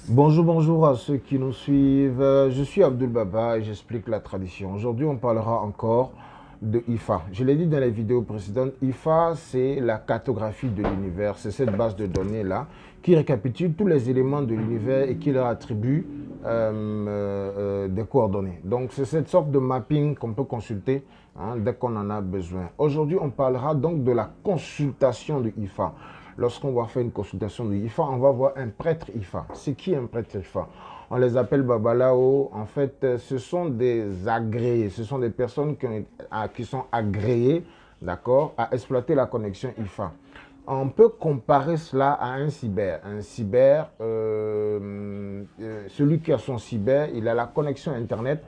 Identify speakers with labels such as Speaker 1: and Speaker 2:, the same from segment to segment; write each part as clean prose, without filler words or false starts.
Speaker 1: Bonjour, bonjour à ceux qui nous suivent. Je suis Abdul Baba et j'explique la tradition. Aujourd'hui, on parlera encore de IFA. Je l'ai dit dans les vidéos précédentes, IFA, c'est la cartographie de l'univers. C'est cette base de données-là qui récapitule tous les éléments de l'univers et qui leur attribue des coordonnées. Donc, c'est cette sorte de mapping qu'on peut consulter dès qu'on en a besoin. Aujourd'hui, on parlera donc de la consultation de IFA. Lorsqu'on va faire une consultation de IFA, on va voir un prêtre IFA. C'est qui un prêtre IFA? On les appelle Babalao. En fait, ce sont des agréés. Ce sont des personnes qui sont agréées, d'accord, à exploiter la connexion IFA. On peut comparer cela à un cyber. Un cyber, celui qui a son cyber, il a la connexion Internet,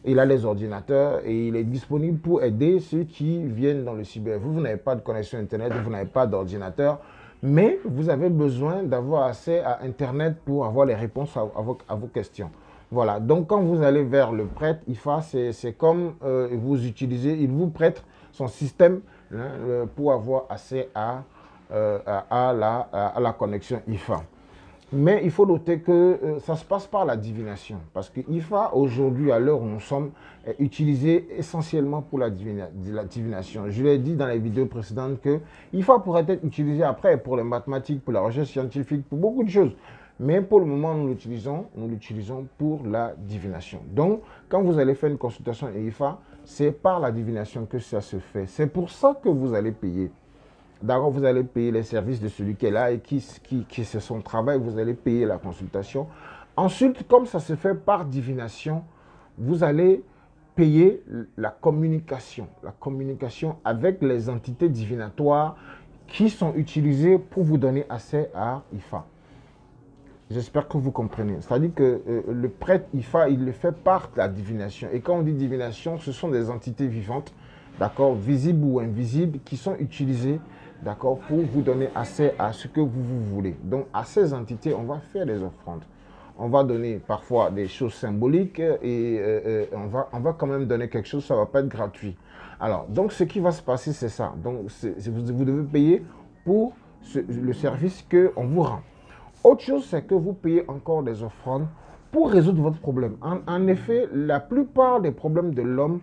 Speaker 1: il a les ordinateurs et il est disponible pour aider ceux qui viennent dans le cyber. Vous n'avez pas de connexion Internet, vous n'avez pas d'ordinateur, mais vous avez besoin d'avoir accès à Internet pour avoir les réponses à vos questions. Voilà, donc quand vous allez vers le prêtre IFA, c'est comme vous utilisez, il vous prête son système pour avoir accès à la connexion IFA. Mais il faut noter que ça se passe par la divination. Parce que IFA, aujourd'hui, à l'heure où nous sommes, est utilisé essentiellement pour la divination. Je l'ai dit dans les vidéos précédentes que IFA pourrait être utilisé après pour les mathématiques, pour la recherche scientifique, pour beaucoup de choses. Mais pour le moment, nous l'utilisons pour la divination. Donc, quand vous allez faire une consultation IFA, c'est par la divination que ça se fait. C'est pour ça que vous allez payer. D'abord, vous allez payer les services de celui qui est là et qui c'est son travail, vous allez payer la consultation. Ensuite, comme ça se fait par divination, vous allez payer la communication avec les entités divinatoires qui sont utilisées pour vous donner accès à IFA. J'espère que vous comprenez. C'est-à-dire que le prêtre IFA, il le fait par la divination. Et quand on dit divination, ce sont des entités vivantes, d'accord, visibles ou invisibles, qui sont utilisées, d'accord, pour vous donner accès à ce que vous voulez. Donc, à ces entités, on va faire des offrandes. On va donner parfois des choses symboliques et on va quand même donner quelque chose, ça ne va pas être gratuit. Alors, donc, ce qui va se passer, c'est ça. Donc, vous devez payer pour le service qu'on vous rend. Autre chose, c'est que vous payez encore des offrandes pour résoudre votre problème. En effet, la plupart des problèmes de l'homme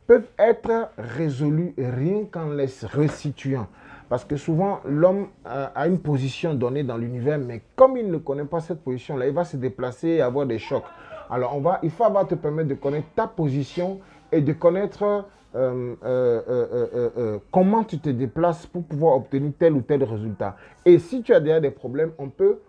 Speaker 1: peuvent être résolus rien qu'en les resituant. Parce que souvent, l'homme a une position donnée dans l'univers, mais comme il ne connaît pas cette position-là, il va se déplacer et avoir des chocs. Alors, il va te permettre de connaître ta position et de connaître comment tu te déplaces pour pouvoir obtenir tel ou tel résultat. Et si tu as déjà des problèmes, on peut